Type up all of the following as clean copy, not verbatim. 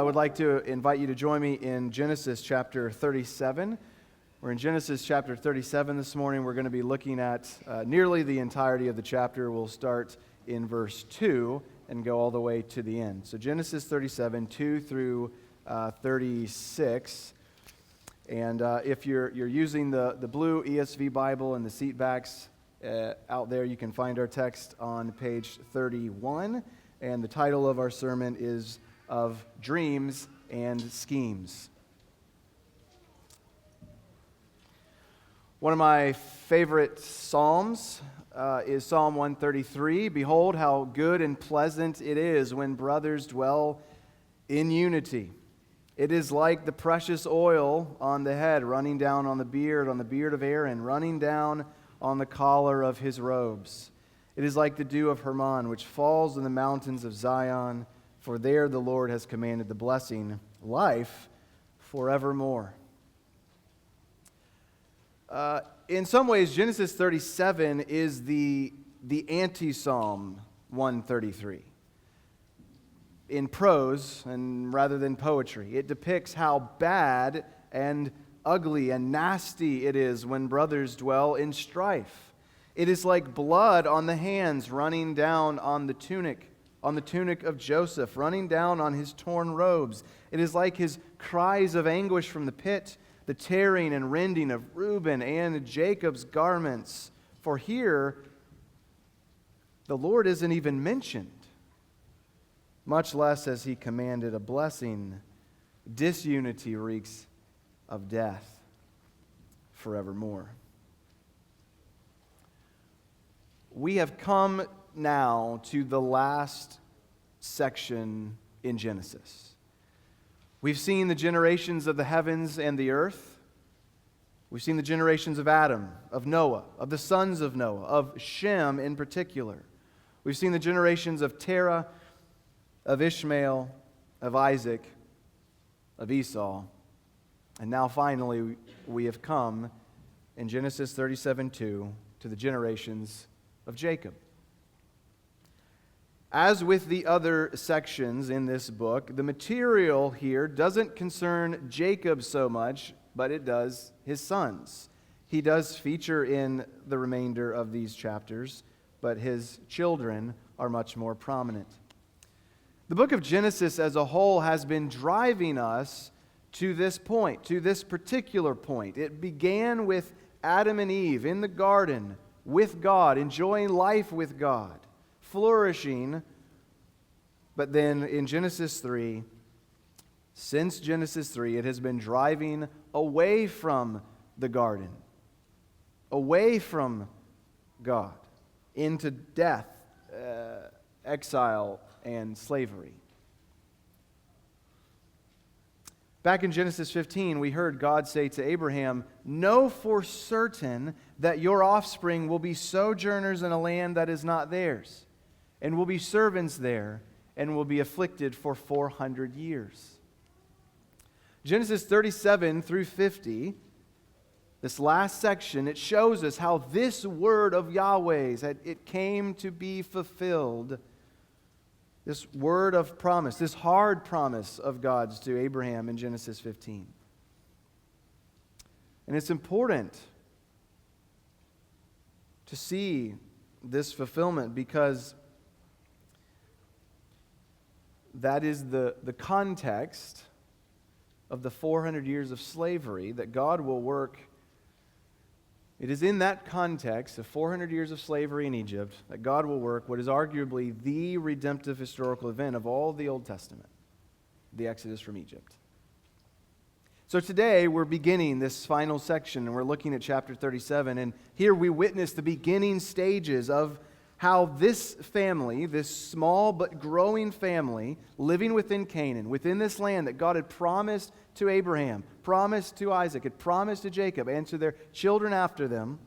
would like to invite you to join me in Genesis chapter 37. We're in Genesis chapter 37 this morning. We're going to be looking at nearly the entirety of the chapter. We'll start in verse 2 and go all the way to the end. So Genesis 37, 2 through 36. And if you're using the blue ESV Bible and the seat backs out there, you can find our text on page 31. And the title of our sermon is Of Dreams and Schemes. One of my favorite psalms is Psalm 133. Behold, how good and pleasant it is when brothers dwell in unity. It is like the precious oil on the head, running down on the beard of Aaron, running down on the collar of his robes. It is like the dew of Hermon, which falls in the mountains of Zion, for there the Lord has commanded the blessing, life forevermore. In some ways, Genesis 37 is the anti-Psalm 133. In prose, and rather than poetry, it depicts how bad and ugly and nasty it is when brothers dwell in strife. It is like blood on the hands running down on the tunic of Joseph, running down on his torn robes. It is like his cries of anguish from the pit, the tearing and rending of Reuben and Jacob's garments. For here, the Lord isn't even mentioned, much less as he commanded a blessing. Disunity reeks of death forevermore. We have come now to the last section in Genesis. We've seen the generations of the heavens and the earth. We've seen the generations of Adam, of Noah, of the sons of Noah, of Shem in particular. We've seen the generations of Terah, of Ishmael, of Isaac, of Esau. And now finally we have come in Genesis 37:2 to the generations of Jacob. As with the other sections in this book, the material here doesn't concern Jacob so much, but it does his sons. He does feature in the remainder of these chapters, but his children are much more prominent. The book of Genesis as a whole has been driving us to this point, to this particular point. It began with Adam and Eve in the garden with God, enjoying life with God, flourishing. But then in Genesis 3, since Genesis 3, it has been driving away from the garden, away from God, into death, exile, and slavery. Back in Genesis 15, we heard God say to Abraham, "Know for certain that your offspring will be sojourners in a land that is not theirs, and will be servants there, and will be afflicted for 400 years." Genesis 37 through 50, this last section, it shows us how this word of Yahweh's, it came to be fulfilled. This word of promise, this hard promise of God's to Abraham in Genesis 15. And it's important to see this fulfillment because that is the context of the 400 years of slavery that God will work. It is in that context of 400 years of slavery in Egypt that God will work what is arguably the redemptive historical event of all the Old Testament, the Exodus from Egypt. So today we're beginning this final section and we're looking at chapter 37, and here we witness the beginning stages of how this family, this small but growing family, living within Canaan, within this land that God had promised to Abraham, promised to Isaac, had promised to Jacob, and to their children after them,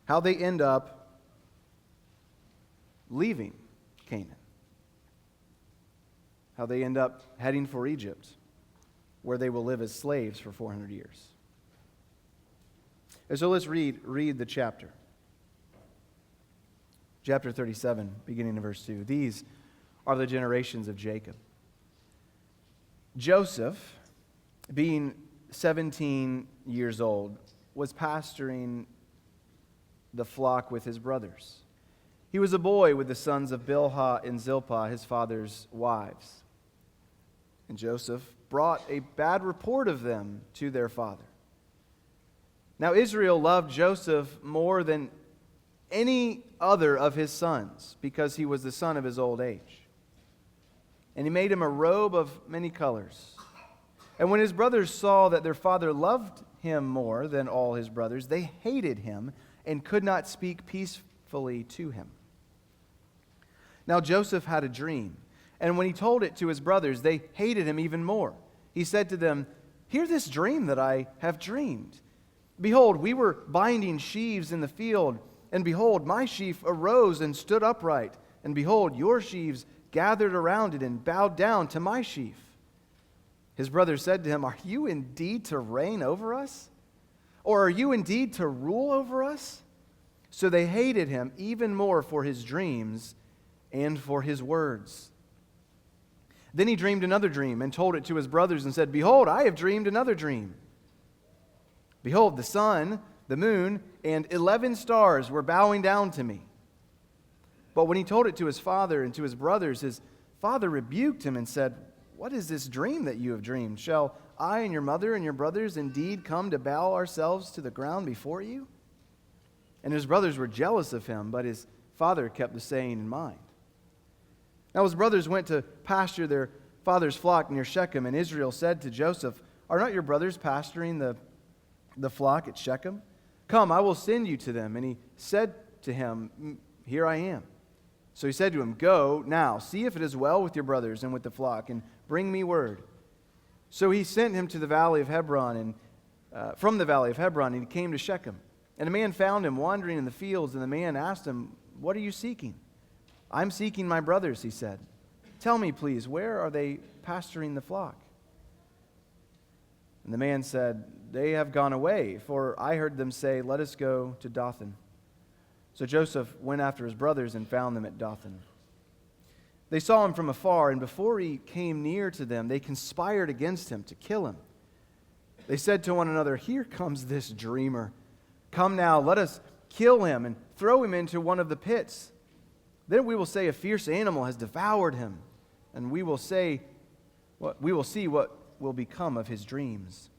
how they end up leaving Canaan. How they end up heading for Egypt, where they will live as slaves for 400 years. And so let's read the chapter. Chapter 37, beginning in verse 2. These are the generations of Jacob. Joseph, being 17 years old, was pasturing the flock with his brothers. He was a boy with the sons of Bilhah and Zilpah, his father's wives. And Joseph brought a bad report of them to their father. Now Israel loved Joseph more than any other of his sons, because he was the son of his old age. And he made him a robe of many colors. And when his brothers saw that their father loved him more than all his brothers, they hated him and could not speak peacefully to him. Now Joseph had a dream, and when he told it to his brothers, they hated him even more. He said to them, "Hear this dream that I have dreamed. Behold, we were binding sheaves in the field, and behold, my sheaf arose and stood upright, and behold, your sheaves gathered around it and bowed down to my sheaf." His brothers said to him, "Are you indeed to reign over us? Or are you indeed to rule over us?" So they hated him even more for his dreams and for his words. Then he dreamed another dream and told it to his brothers and said, "Behold, I have dreamed another dream. Behold, the sun, the moon, and 11 stars were bowing down to me." But when he told it to his father and to his brothers, his father rebuked him and said, "What is this dream that you have dreamed? Shall I and your mother and your brothers indeed come to bow ourselves to the ground before you?" And his brothers were jealous of him, but his father kept the saying in mind. Now his brothers went to pasture their father's flock near Shechem, and Israel said to Joseph, "Are not your brothers pasturing the flock at Shechem? Come, I will send you to them." And he said to him, "Here I am." So he said to him, "Go now, see if it is well with your brothers and with the flock, and bring me word." So he sent him to the valley of Hebron, and from the valley of Hebron, and he came to Shechem. And a man found him wandering in the fields, and the man asked him, "What are you seeking?" "I'm seeking my brothers," he said. "Tell me, please, where are they pasturing the flock?" And the man said, "They have gone away, for I heard them say, 'Let us go to Dothan.'" So Joseph went after his brothers and found them at Dothan. They saw him from afar, and before he came near to them, they conspired against him to kill him. They said to one another, "Here comes this dreamer. Come now, let us kill him and throw him into one of the pits. Then we will say a fierce animal has devoured him, and we will see what will become of his dreams."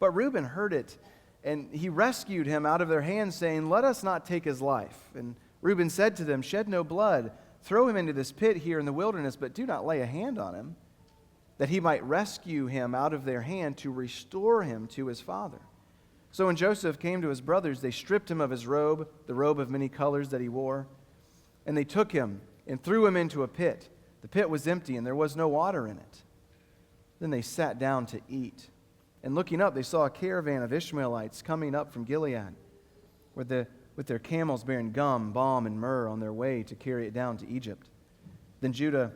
But Reuben heard it, and he rescued him out of their hands, saying, "Let us not take his life." And Reuben said to them, "Shed no blood. Throw him into this pit here in the wilderness, but do not lay a hand on him, that he might rescue him out of their hand to restore him to his father." So when Joseph came to his brothers, they stripped him of his robe, the robe of many colors that he wore, and they took him and threw him into a pit. The pit was empty, and there was no water in it. Then they sat down to eat. And looking up, they saw a caravan of Ishmaelites coming up from Gilead, with their camels bearing gum, balm, and myrrh on their way to carry it down to Egypt. Then Judah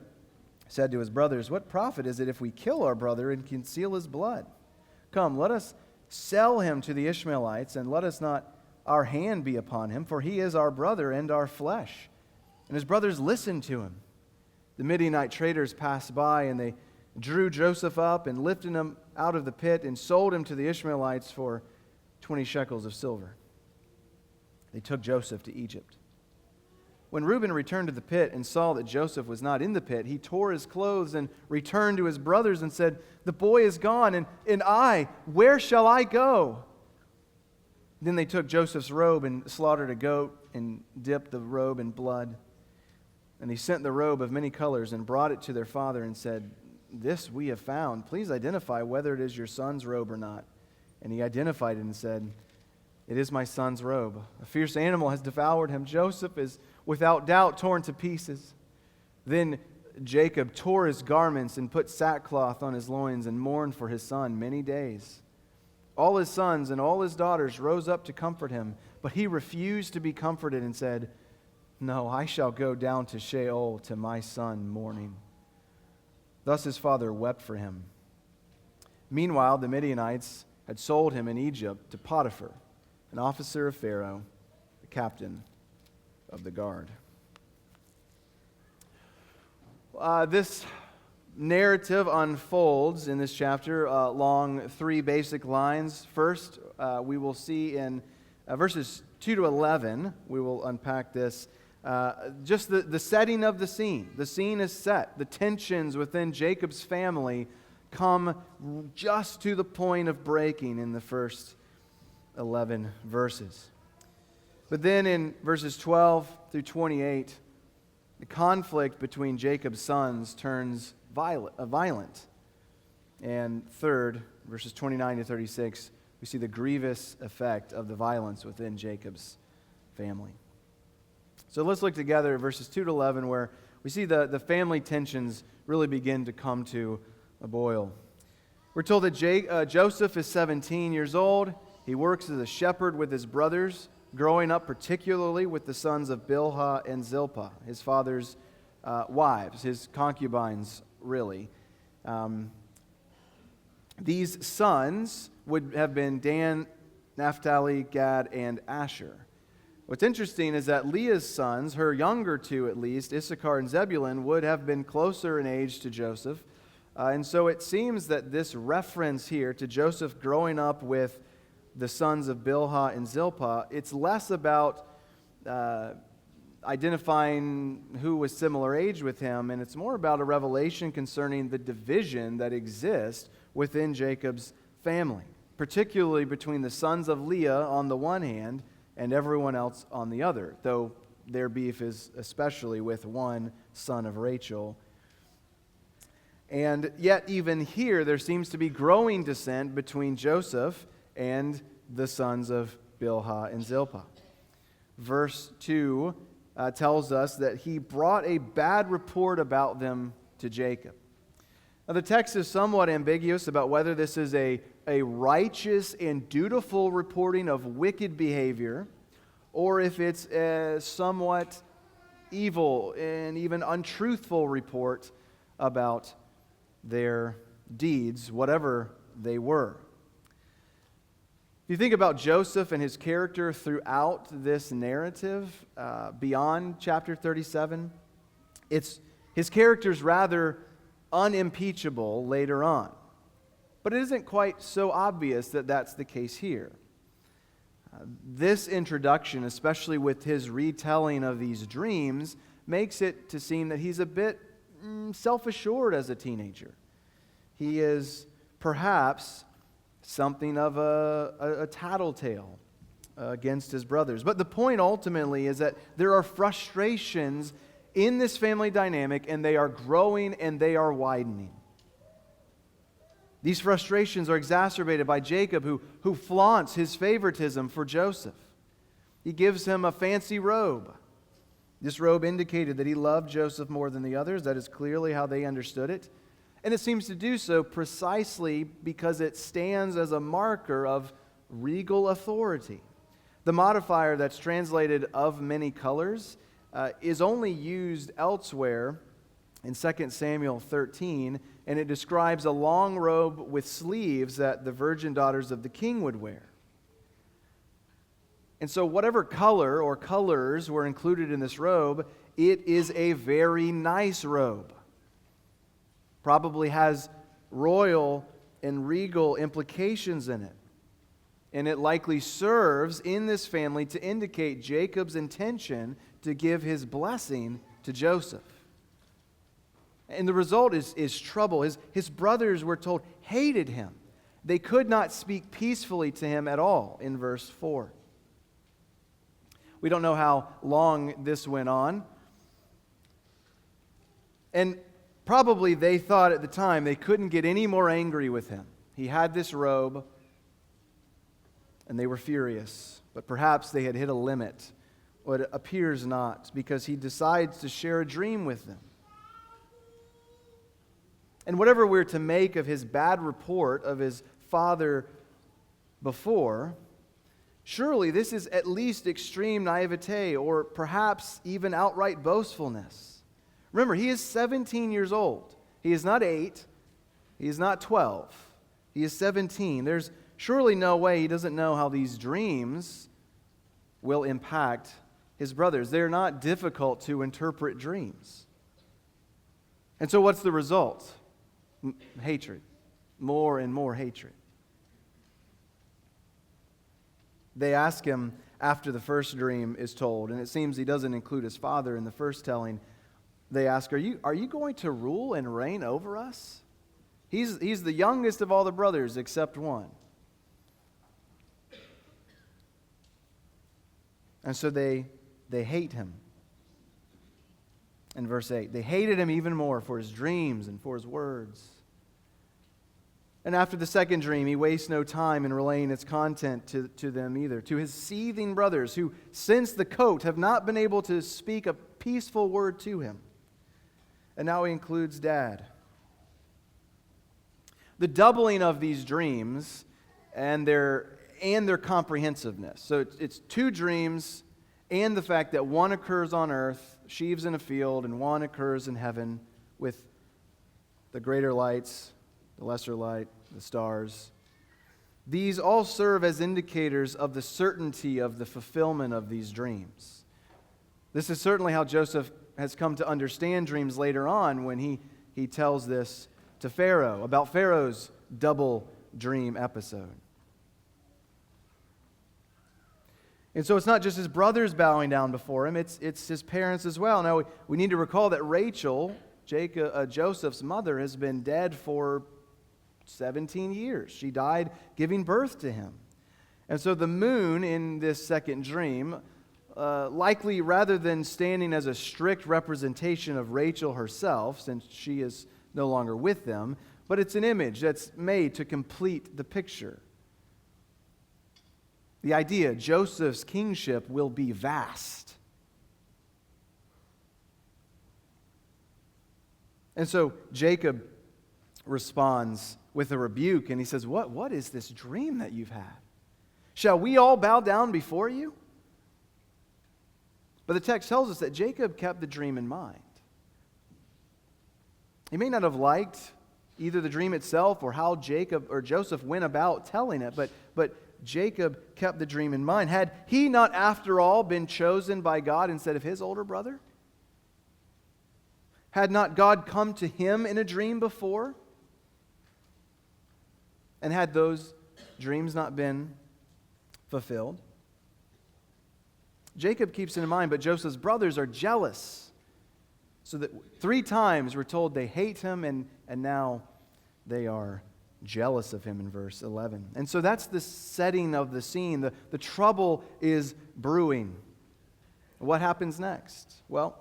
said to his brothers, "What profit is it if we kill our brother and conceal his blood? Come, let us sell him to the Ishmaelites, and let us not our hand be upon him, for he is our brother and our flesh." And his brothers listened to him. The Midianite traders passed by, and they drew Joseph up and lifted him out of the pit and sold him to the Ishmaelites for 20 shekels of silver. They took Joseph to Egypt. When Reuben returned to the pit and saw that Joseph was not in the pit, he tore his clothes and returned to his brothers and said, "The boy is gone, and I, where shall I go?" Then they took Joseph's robe and slaughtered a goat and dipped the robe in blood. And they sent the robe of many colors and brought it to their father and said, "This we have found. Please identify whether it is your son's robe or not." And he identified it and said, "It is my son's robe. A fierce animal has devoured him. Joseph is without doubt torn to pieces." Then Jacob tore his garments and put sackcloth on his loins and mourned for his son many days. All his sons and all his daughters rose up to comfort him, but he refused to be comforted and said, "No, I shall go down to Sheol to my son mourning." Thus his father wept for him. Meanwhile, the Midianites had sold him in Egypt to Potiphar, an officer of Pharaoh, the captain of the guard. This narrative unfolds in this chapter along three basic lines. First, we will see in verses 2 to 11, we will unpack this, just the setting of the scene. The scene is set. The tensions within Jacob's family come just to the point of breaking in the first 11 verses. But then in verses 12 through 28, the conflict between Jacob's sons turns violent. And third, verses 29 to 36, we see the grievous effect of the violence within Jacob's family. So let's look together at verses 2 to 11, where we see the family tensions really begin to come to a boil. We're told that Joseph is 17 years old. He works as a shepherd with his brothers, growing up particularly with the sons of Bilhah and Zilpah, his father's wives, his concubines, really. These sons would have been Dan, Naphtali, Gad, and Asher. What's interesting is that Leah's sons, her younger two at least, Issachar and Zebulun, would have been closer in age to Joseph. And so it seems that this reference here to Joseph growing up with the sons of Bilhah and Zilpah, it's less about identifying who was similar age with him, and it's more about a revelation concerning the division that exists within Jacob's family, particularly between the sons of Leah on the one hand and everyone else on the other, though their beef is especially with one son of Rachel. And yet even here there seems to be growing dissent between Joseph and the sons of Bilhah and Zilpah. Verse 2 tells us that he brought a bad report about them to Jacob. Now the text is somewhat ambiguous about whether this is a righteous and dutiful reporting of wicked behavior, or if it's a somewhat evil and even untruthful report about their deeds, whatever they were. If you think about Joseph and his character throughout this narrative, beyond chapter 37, his character's rather unimpeachable later on. But it isn't quite so obvious that that's the case here. This introduction, especially with his retelling of these dreams, makes it to seem that he's a bit self-assured as a teenager. He is perhaps something of a tattletale against his brothers. But the point ultimately is that there are frustrations in this family dynamic, and they are growing and they are widening. These frustrations are exacerbated by Jacob, who flaunts his favoritism for Joseph. He gives him a fancy robe. This robe indicated that he loved Joseph more than the others. That is clearly how they understood it. And it seems to do so precisely because it stands as a marker of regal authority. The modifier that's translated "of many colors" is only used elsewhere in 2 Samuel 13, and it describes a long robe with sleeves that the virgin daughters of the king would wear. And so whatever color or colors were included in this robe, it is a very nice robe. Probably has royal and regal implications in it. And it likely serves in this family to indicate Jacob's intention to give his blessing to Joseph. And the result is trouble. His brothers, we're told, hated him. They could not speak peacefully to him at all, in verse 4. We don't know how long this went on. And probably they thought at the time they couldn't get any more angry with him. He had this robe, and they were furious. But perhaps they had hit a limit. Well, it appears not, because he decides to share a dream with them. And whatever we're to make of his bad report of his father before, surely this is at least extreme naivete, or perhaps even outright boastfulness. Remember, he is 17 years old. He is not 8. He is not 12. He is 17. There's surely no way he doesn't know how these dreams will impact his brothers. They're not difficult to interpret dreams. And so what's the result? Hatred. More and more hatred. They ask him after the first dream is told, and it seems he doesn't include his father in the first telling. They ask, are you going to rule and reign over us? He's the youngest of all the brothers except one. And so they hate him. In verse 8, they hated him even more for his dreams and for his words. And after the second dream, he wastes no time in relaying its content to them either. To his seething brothers, who since the coat have not been able to speak a peaceful word to him. And now he includes Dad. The doubling of these dreams and their comprehensiveness. So it's two dreams and the fact that one occurs on earth, sheaves in a field, and one occurs in heaven with the greater lights, the lesser light, the stars. These all serve as indicators of the certainty of the fulfillment of these dreams. This is certainly how Joseph has come to understand dreams later on when he tells this to Pharaoh, about Pharaoh's double dream episode. And so it's not just his brothers bowing down before him, it's his parents as well. Now we need to recall that Rachel, Joseph's mother, has been dead for 17 years. She died giving birth to him. And so the moon in this second dream, likely rather than standing as a strict representation of Rachel herself, since she is no longer with them, but it's an image that's made to complete the picture. The idea, Joseph's kingship will be vast. And so Jacob responds with a rebuke, and he says, What is this dream that you've had? Shall we all bow down before you? But the text tells us that Jacob kept the dream in mind. He may not have liked either the dream itself or how Jacob or Joseph went about telling it, but Jacob kept the dream in mind. Had he not, after all, been chosen by God instead of his older brother? Had not God come to him in a dream before? And had those dreams not been fulfilled? Jacob keeps it in mind, but Joseph's brothers are jealous. So that 3 times we're told they hate him, and now they are jealous of him in verse 11. And so that's the setting of the scene. The trouble is brewing. What happens next? Well,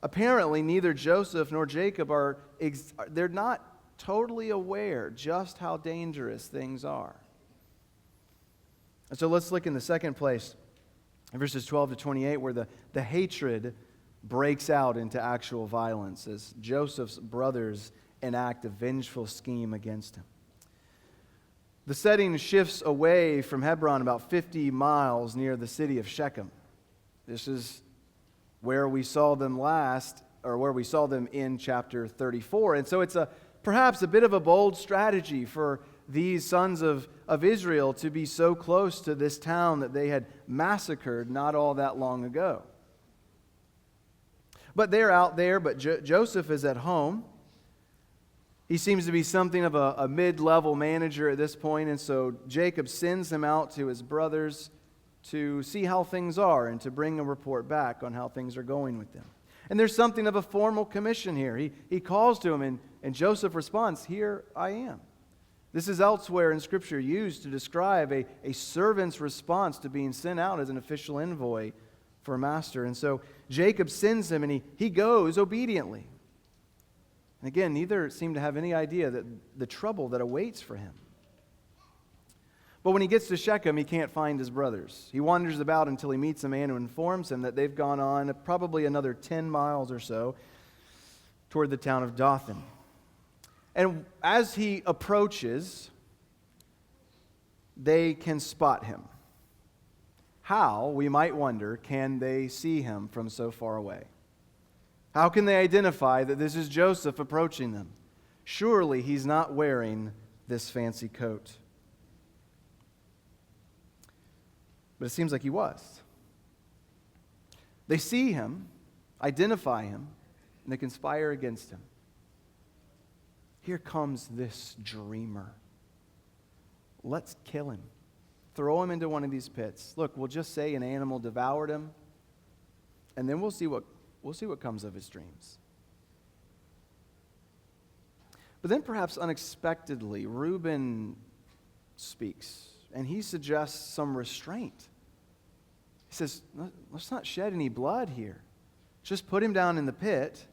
apparently neither Joseph nor Jacob they're not totally aware just how dangerous things are. And so let's look in the second place, in verses 12 to 28, where the hatred breaks out into actual violence as Joseph's brothers enact a vengeful scheme against him. The setting shifts away from Hebron about 50 miles near the city of Shechem. This is where we saw them last, or where we saw them in chapter 34. And so it's perhaps a bit of a bold strategy for these sons of Israel to be so close to this town that they had massacred not all that long ago. But they're out there, but Joseph is at home. He seems to be something of a mid-level manager at this point, and so Jacob sends him out to his brothers to see how things are and to bring a report back on how things are going with them. And there's something of a formal commission here. He calls to him, and Joseph responds, "Here I am." This is elsewhere in Scripture used to describe a servant's response to being sent out as an official envoy for a master. And so Jacob sends him, and he goes obediently. And again, neither seem to have any idea that the trouble that awaits for him. But when he gets to Shechem, he can't find his brothers. He wanders about until he meets a man who informs him that they've gone on probably another 10 miles or so toward the town of Dothan. And as he approaches, they can spot him. How, we might wonder, can they see him from so far away? How can they identify that this is Joseph approaching them? Surely he's not wearing this fancy coat. But it seems like he was. They see him, identify him, and they conspire against him. Here comes this dreamer. Let's kill him. Throw him into one of these pits. Look, we'll just say an animal devoured him, and then we'll see what comes of his dreams. But then perhaps unexpectedly, Reuben speaks, and he suggests some restraint. He says, let's not shed any blood here. Just put him down in the pit.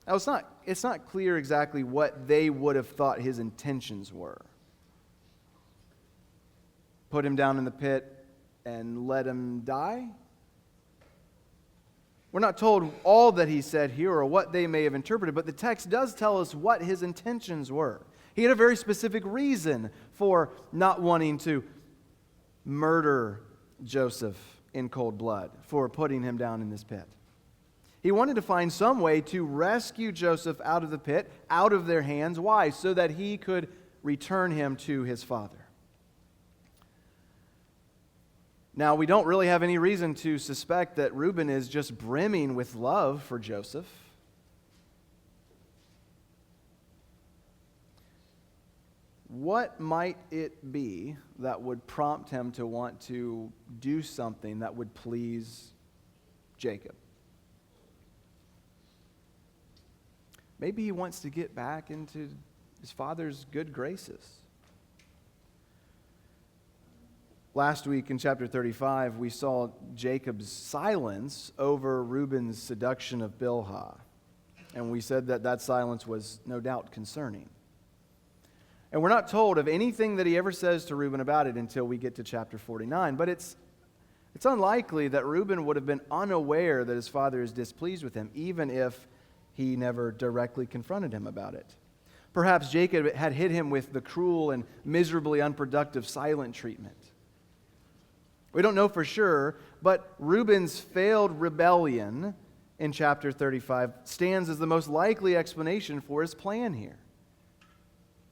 Now, it's not clear exactly what they would have thought his intentions were. Put him down in the pit and let him die? We're not told all that he said here or what they may have interpreted, but the text does tell us what his intentions were. He had a very specific reason for not wanting to murder Joseph in cold blood, for putting him down in this pit. He wanted to find some way to rescue Joseph out of the pit, out of their hands. Why? So that he could return him to his father. Now, we don't really have any reason to suspect that Reuben is just brimming with love for Joseph. What might it be that would prompt him to want to do something that would please Jacob? Maybe he wants to get back into his father's good graces. Last week in chapter 35, we saw Jacob's silence over Reuben's seduction of Bilhah. And we said that silence was no doubt concerning. And we're not told of anything that he ever says to Reuben about it until we get to chapter 49. But it's unlikely that Reuben would have been unaware that his father is displeased with him, even if he never directly confronted him about it. Perhaps Jacob had hit him with the cruel and miserably unproductive silent treatment. We don't know for sure, but Reuben's failed rebellion in chapter 35 stands as the most likely explanation for his plan here.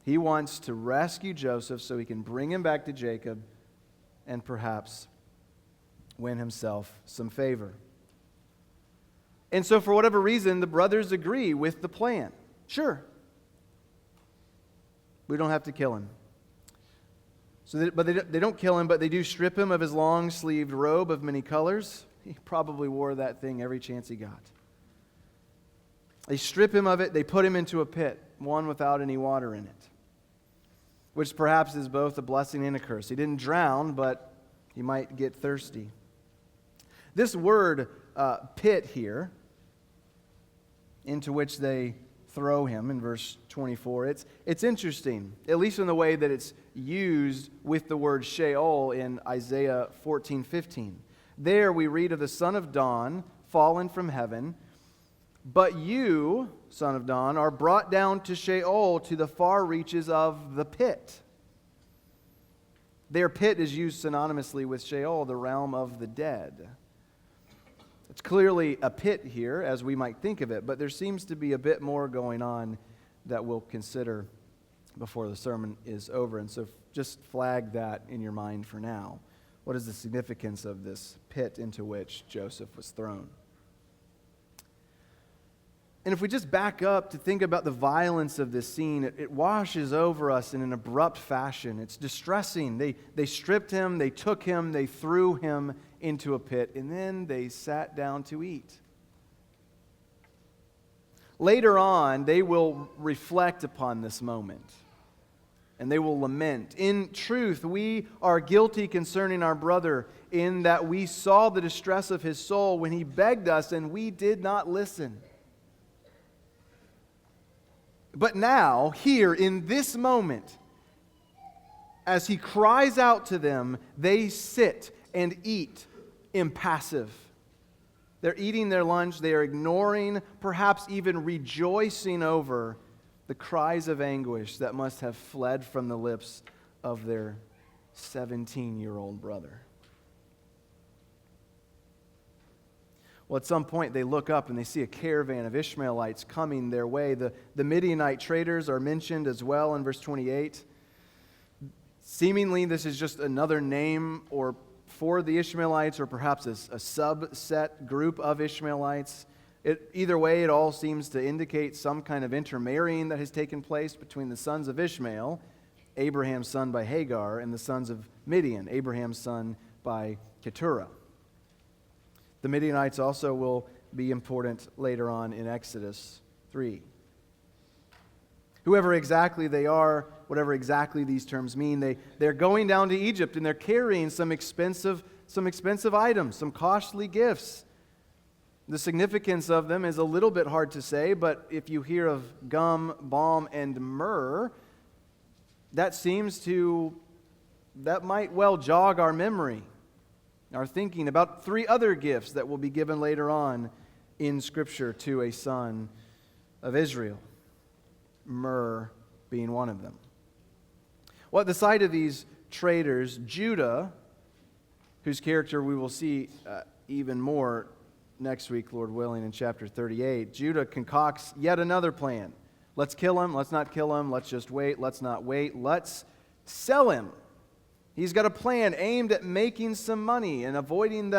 He wants to rescue Joseph so he can bring him back to Jacob and perhaps win himself some favor. And so for whatever reason, the brothers agree with the plan. Sure, we don't have to kill him. But they don't kill him, but they do strip him of his long-sleeved robe of many colors. He probably wore that thing every chance he got. They strip him of it. They put him into a pit, one without any water in it, which perhaps is both a blessing and a curse. He didn't drown, but he might get thirsty. This word pit here, into which they throw him in verse 24, it's interesting, at least in the way that it's used with the word Sheol in Isaiah 14:15. There we read of the son of dawn fallen from heaven, but you, son of dawn, are brought down to Sheol, to the far reaches of the pit. Their pit is used synonymously with Sheol, the realm of the dead. It's clearly a pit here, as we might think of it, but there seems to be a bit more going on that we'll consider before the sermon is over. And so just flag that in your mind for now. What is the significance of this pit into which Joseph was thrown? And if we just back up to think about the violence of this scene, it washes over us in an abrupt fashion. It's distressing. They stripped him, they took him, they threw him into a pit, and then they sat down to eat. Later on, they will reflect upon this moment, and they will lament. In truth, we are guilty concerning our brother, in that we saw the distress of his soul when he begged us, and we did not listen. But now, here, in this moment, as he cries out to them, they sit and eat impassive. They're eating their lunch. They are ignoring, perhaps even rejoicing over the cries of anguish that must have fled from the lips of their 17-year-old brother. Well, at some point, they look up and they see a caravan of Ishmaelites coming their way. The Midianite traders are mentioned as well in verse 28. Seemingly, this is just another name for the Ishmaelites, or perhaps a subset group of Ishmaelites. Either way, it all seems to indicate some kind of intermarrying that has taken place between the sons of Ishmael, Abraham's son by Hagar, and the sons of Midian, Abraham's son by Keturah. The Midianites also will be important later on in Exodus 3. Whoever exactly they are, whatever exactly these terms mean, they're going down to Egypt and they're carrying some expensive items, some costly gifts. The significance of them is a little bit hard to say, but if you hear of gum, balm, and myrrh, that might well jog our memory, our thinking about 3 other gifts that will be given later on in Scripture to a son of Israel. Myrrh being one of them. Well, at the sight of these traders, Judah, whose character we will see even more next week, Lord willing, in chapter 38, Judah concocts yet another plan. Let's kill him, let's not kill him, let's just wait, let's not wait, let's sell him. He's got a plan aimed at making some money and avoiding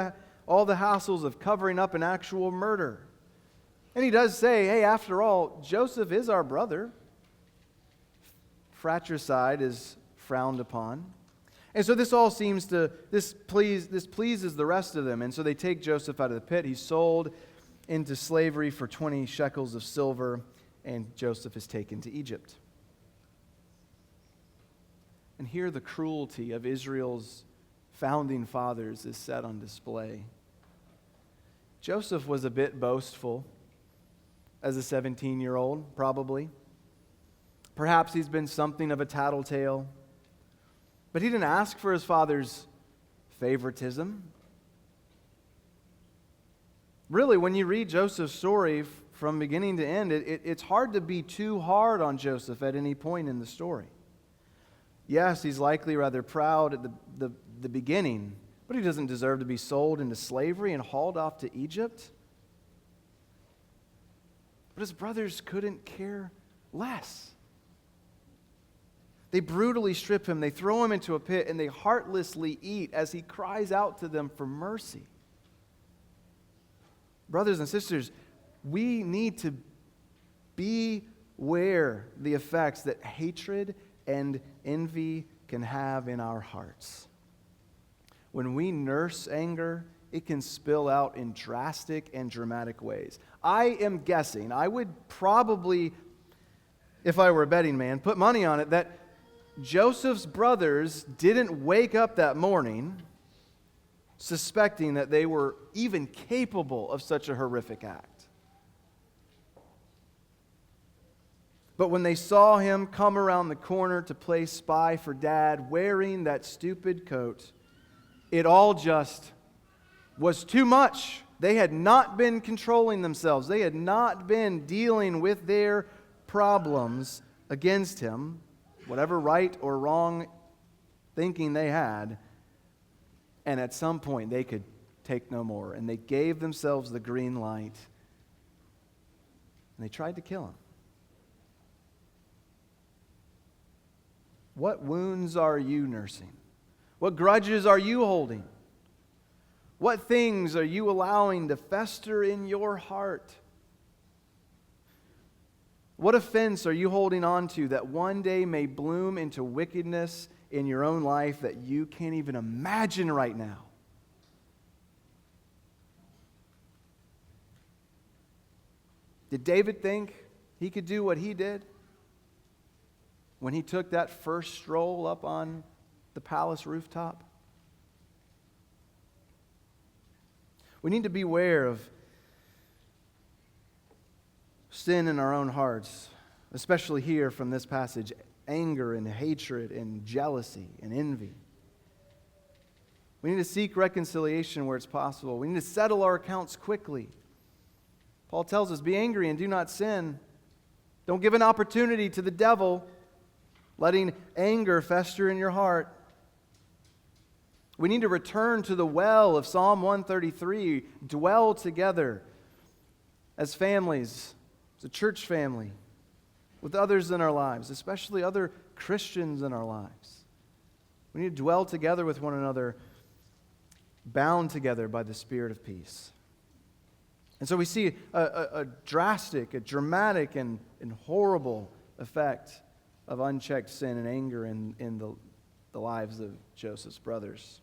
all the hassles of covering up an actual murder. And he does say, hey, after all, Joseph is our brother. Fratricide is frowned upon. And so this pleases the rest of them. And so they take Joseph out of the pit. He's sold into slavery for 20 shekels of silver, and Joseph is taken to Egypt. And here the cruelty of Israel's founding fathers is set on display. Joseph was a bit boastful as a 17-year-old, probably. Perhaps he's been something of a tattletale. But he didn't ask for his father's favoritism. Really, when you read Joseph's story from beginning to end, it's hard to be too hard on Joseph at any point in the story. Yes, he's likely rather proud at the beginning, but he doesn't deserve to be sold into slavery and hauled off to Egypt. But his brothers couldn't care less. They brutally strip him, they throw him into a pit, and they heartlessly eat as he cries out to them for mercy. Brothers and sisters, we need to beware the effects that hatred and envy can have in our hearts. When we nurse anger, it can spill out in drastic and dramatic ways. I am guessing, I would probably, if I were a betting man, put money on it that Joseph's brothers didn't wake up that morning suspecting that they were even capable of such a horrific act. But when they saw him come around the corner to play spy for Dad wearing that stupid coat, it all just was too much. They had not been controlling themselves. They had not been dealing with their problems against him. Whatever right or wrong thinking they had, and at some point they could take no more. And they gave themselves the green light, and they tried to kill him. What wounds are you nursing? What grudges are you holding? What things are you allowing to fester in your heart? What offense are you holding on to that one day may bloom into wickedness in your own life that you can't even imagine right now? Did David think he could do what he did when he took that first stroll up on the palace rooftop? We need to beware of sin in our own hearts, especially here from this passage, anger and hatred and jealousy and envy. We need to seek reconciliation where it's possible. We need to settle our accounts quickly. Paul tells us, be angry and do not sin. Don't give an opportunity to the devil, letting anger fester in your heart. We need to return to the well of Psalm 133, dwell together as families, as a church family, with others in our lives, especially other Christians in our lives. We need to dwell together with one another, bound together by the Spirit of peace. And so we see a drastic, a dramatic, and horrible effect of unchecked sin and anger in the lives of Joseph's brothers.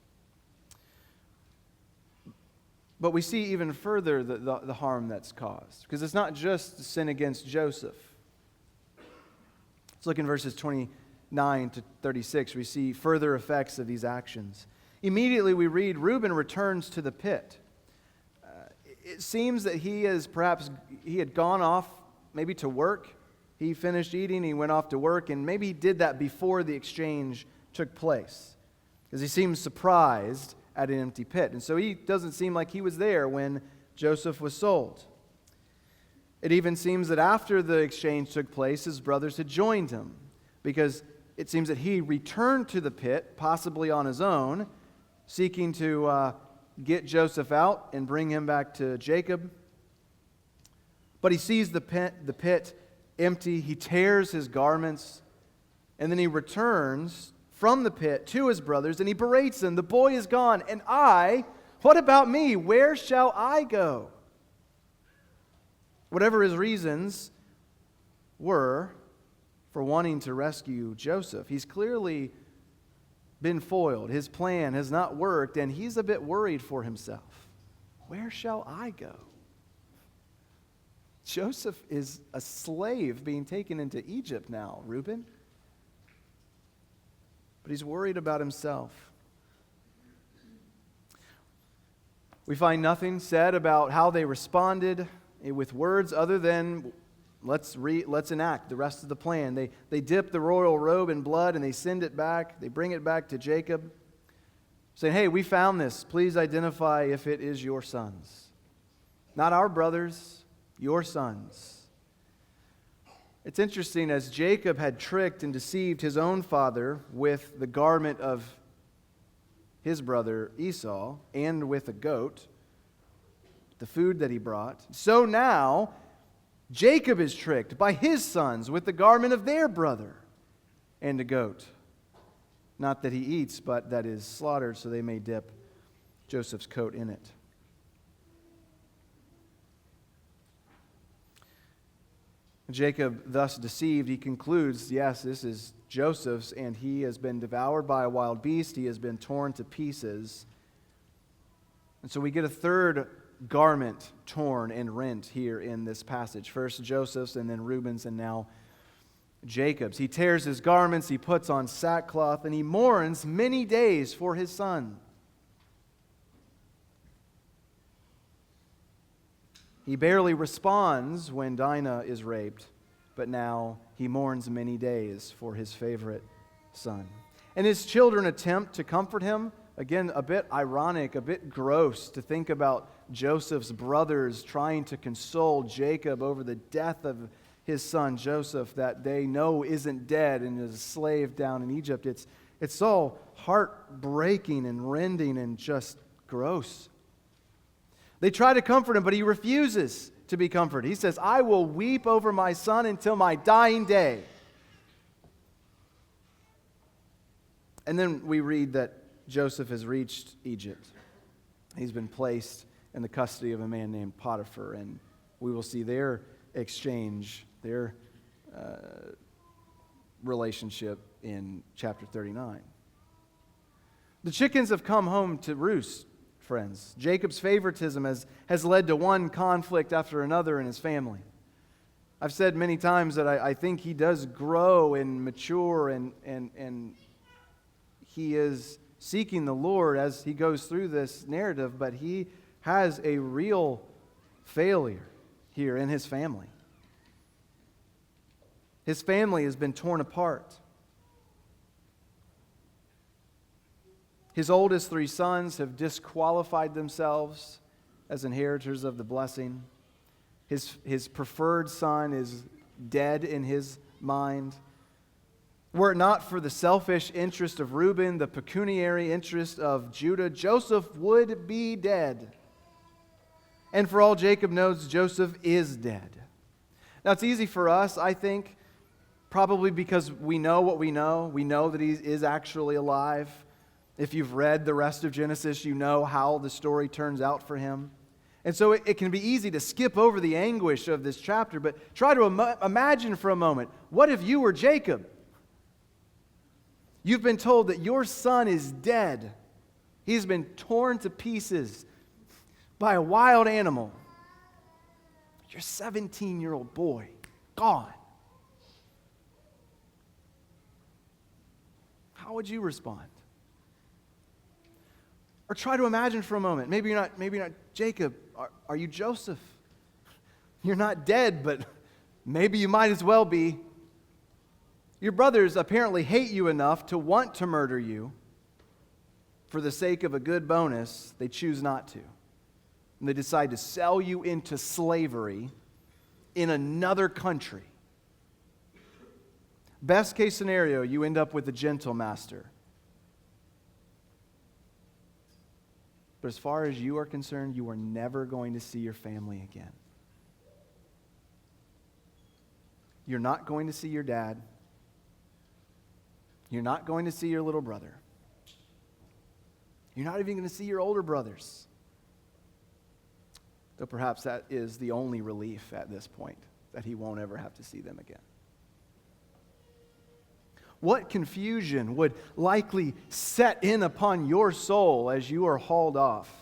But we see even further the harm that's caused, because it's not just sin against Joseph. Let's look in verses 29 to 36. We see further effects of these actions. Immediately we read, Reuben returns to the pit. It seems that he had gone off maybe to work. He finished eating, he went off to work, and maybe he did that before the exchange took place, because he seems surprised at an empty pit. And so he doesn't seem like he was there when Joseph was sold. It even seems that after the exchange took place, his brothers had joined him, because it seems that he returned to the pit, possibly on his own, seeking to get Joseph out and bring him back to Jacob. But he sees the pit empty. He tears his garments, and then he returns from the pit to his brothers, and he berates them. The boy is gone, and what about me? Where shall I go? Whatever his reasons were for wanting to rescue Joseph, he's clearly been foiled. His plan has not worked, and he's a bit worried for himself. Where shall I go? Joseph is a slave being taken into Egypt now, Reuben. But he's worried about himself. We find nothing said about how they responded with words other than let's enact the rest of the plan. They dip the royal robe in blood and they send it back. They bring it back to Jacob, saying, hey, we found this. Please identify if it is your sons. Not our brothers, your sons. It's interesting, as Jacob had tricked and deceived his own father with the garment of his brother Esau and with a goat, the food that he brought, so now Jacob is tricked by his sons with the garment of their brother and a goat. Not that he eats, but that is slaughtered, so they may dip Joseph's coat in it. Jacob, thus deceived, he concludes, yes, this is Joseph's, and he has been devoured by a wild beast. He has been torn to pieces. And so we get a third garment torn and rent here in this passage. First Joseph's, and then Reuben's, and now Jacob's. He tears his garments, he puts on sackcloth, and he mourns many days for his son. He barely responds when Dinah is raped, but now he mourns many days for his favorite son. And his children attempt to comfort him. Again, a bit ironic, a bit gross to think about Joseph's brothers trying to console Jacob over the death of his son Joseph that they know isn't dead and is a slave down in Egypt. It's so heartbreaking and rending and just gross. They try to comfort him, but he refuses to be comforted. He says, I will weep over my son until my dying day. And then we read that Joseph has reached Egypt. He's been placed in the custody of a man named Potiphar, and we will see their exchange, their relationship in chapter 39. The chickens have come home to roost, friends. Jacob's favoritism has led to one conflict after another in his family. I've said many times that I think he does grow and mature, and he is seeking the Lord as he goes through this narrative, but he has a real failure here in his family. His family has been torn apart. His oldest 3 sons have disqualified themselves as inheritors of the blessing. His preferred son is dead in his mind. Were it not for the selfish interest of Reuben, the pecuniary interest of Judah, Joseph would be dead. And for all Jacob knows, Joseph is dead. Now, it's easy for us, I think, probably because we know what we know. We know that he is actually alive. If you've read the rest of Genesis, you know how the story turns out for him. And so it can be easy to skip over the anguish of this chapter, but try to imagine for a moment, what if you were Jacob? You've been told that your son is dead. He's been torn to pieces by a wild animal. Your 17-year-old boy, gone. How would you respond? Or try to imagine for a moment. Maybe you're not Jacob. Are you Joseph? You're not dead, but maybe you might as well be. Your brothers apparently hate you enough to want to murder you. For the sake of a good bonus, they choose not to. And they decide to sell you into slavery in another country. Best case scenario, you end up with a gentle master. But as far as you are concerned, you are never going to see your family again. You're not going to see your dad. You're not going to see your little brother. You're not even going to see your older brothers. Though perhaps that is the only relief at this point, that he won't ever have to see them again. What confusion would likely set in upon your soul as you are hauled off?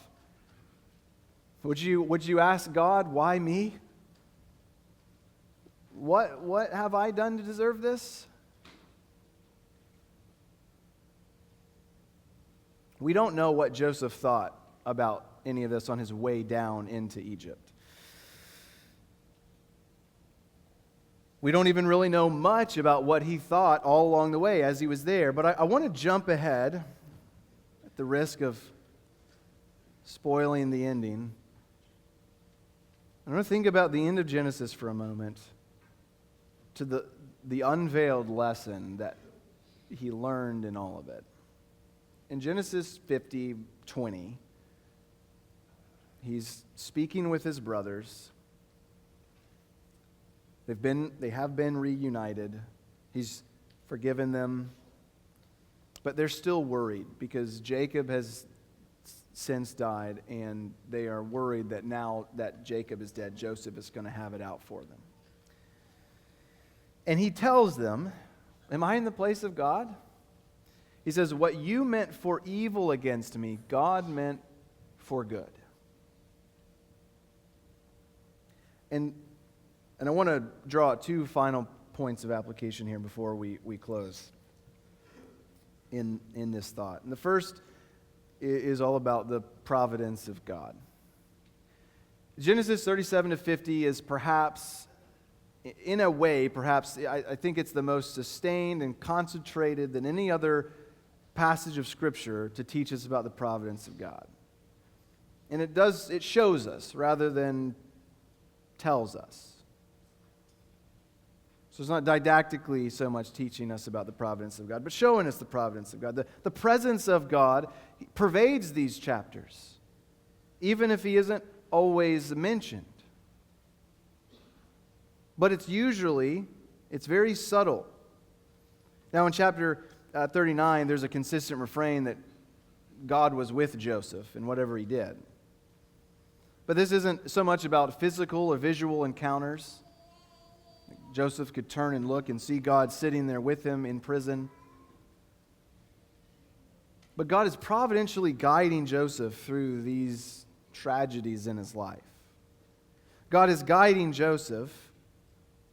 Would you ask God, why me? What have I done to deserve this? We don't know what Joseph thought about any of this on his way down into Egypt. We don't even really know much about what he thought all along the way as he was there. But I want to jump ahead at the risk of spoiling the ending. I want to think about the end of Genesis for a moment, to the unveiled lesson that he learned in all of it. In Genesis 50:20, he's speaking with his brothers. They have been reunited. He's forgiven them. But they're still worried because Jacob has since died, and they are worried that now that Jacob is dead, Joseph is going to have it out for them. And he tells them, am I in the place of God? He says, what you meant for evil against me, God meant for good. And I want to draw out two final points of application here before we close in this thought. And the first is all about the providence of God. Genesis 37-50 is perhaps, in a way, I think it's the most sustained and concentrated than any other passage of Scripture to teach us about the providence of God. And it shows us rather than tells us. So it's not didactically so much teaching us about the providence of God, but showing us the providence of God. The presence of God pervades these chapters, even if he isn't always mentioned. But it's very subtle. Now in chapter 39, there's a consistent refrain that God was with Joseph in whatever he did. But this isn't so much about physical or visual encounters. Joseph could turn and look and see God sitting there with him in prison. But God is providentially guiding Joseph through these tragedies in his life. God is guiding Joseph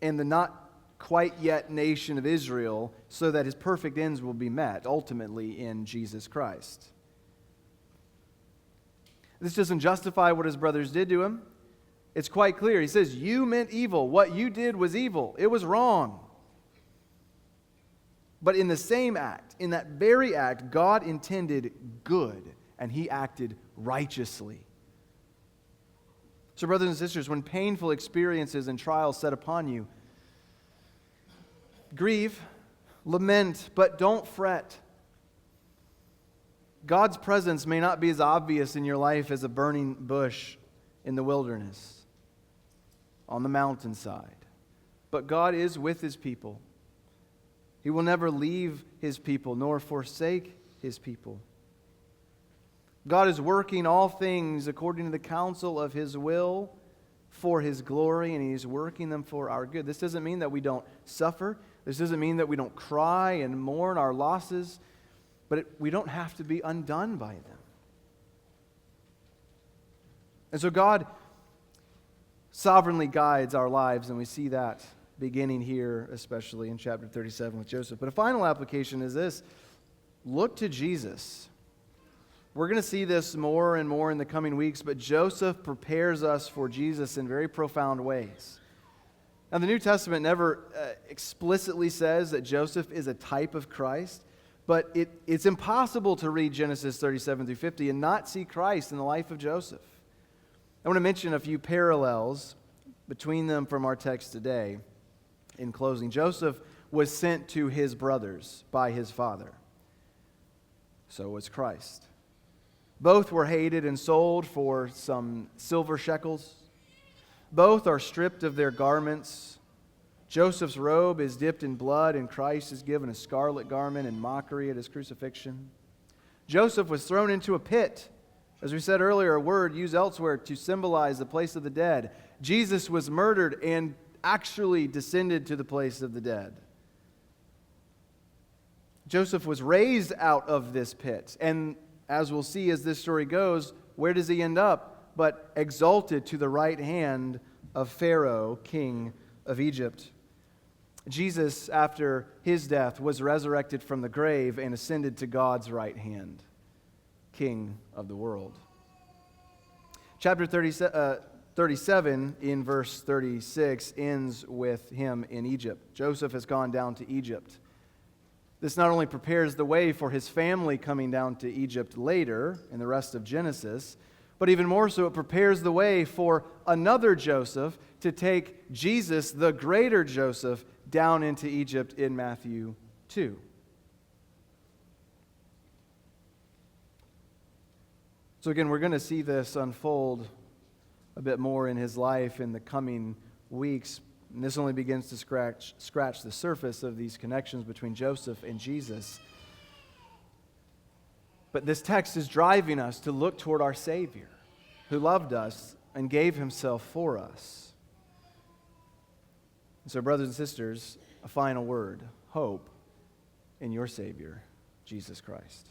and the not quite yet nation of Israel so that his perfect ends will be met, ultimately in Jesus Christ. This doesn't justify what his brothers did to him. It's quite clear. He says, you meant evil. What you did was evil. It was wrong. But in the same act, in that very act, God intended good, and he acted righteously. So brothers and sisters, when painful experiences and trials set upon you, grieve, lament, but don't fret. God's presence may not be as obvious in your life as a burning bush in the wilderness, on the mountainside. But God is with his people. He will never leave his people nor forsake his people. God is working all things according to the counsel of His will for His glory, and He's working them for our good. This doesn't mean that we don't suffer. This doesn't mean that we don't cry and mourn our losses, but we don't have to be undone by them. And so God sovereignly guides our lives, and we see that beginning here, especially in chapter 37 with Joseph. But a final application is this: look to Jesus. We're going to see this more and more in the coming weeks, but Joseph prepares us for Jesus in very profound ways. Now, the New Testament never explicitly says that Joseph is a type of Christ, but it's impossible to read Genesis 37 through 50 and not see Christ in the life of Joseph. I want to mention a few parallels between them from our text today. In closing, Joseph was sent to his brothers by his father. So was Christ. Both were hated and sold for some silver shekels. Both are stripped of their garments. Joseph's robe is dipped in blood, and Christ is given a scarlet garment in mockery at his crucifixion. Joseph was thrown into a pit. As we said earlier, a word used elsewhere to symbolize the place of the dead. Jesus was murdered and actually descended to the place of the dead. Joseph was raised out of this pit, and as we'll see as this story goes, where does he end up? But exalted to the right hand of Pharaoh, king of Egypt. Jesus, after his death, was resurrected from the grave and ascended to God's right hand, King of the world. Chapter 37 in verse 36 ends with him in Egypt. Joseph has gone down to Egypt. This not only prepares the way for his family coming down to Egypt later in the rest of Genesis, but even more so, it prepares the way for another Joseph to take Jesus, the greater Joseph, down into Egypt in Matthew 2. So again, we're going to see this unfold a bit more in his life in the coming weeks. And this only begins to scratch the surface of these connections between Joseph and Jesus. But this text is driving us to look toward our Savior, who loved us and gave himself for us. And so, brothers and sisters, a final word: hope in your Savior, Jesus Christ.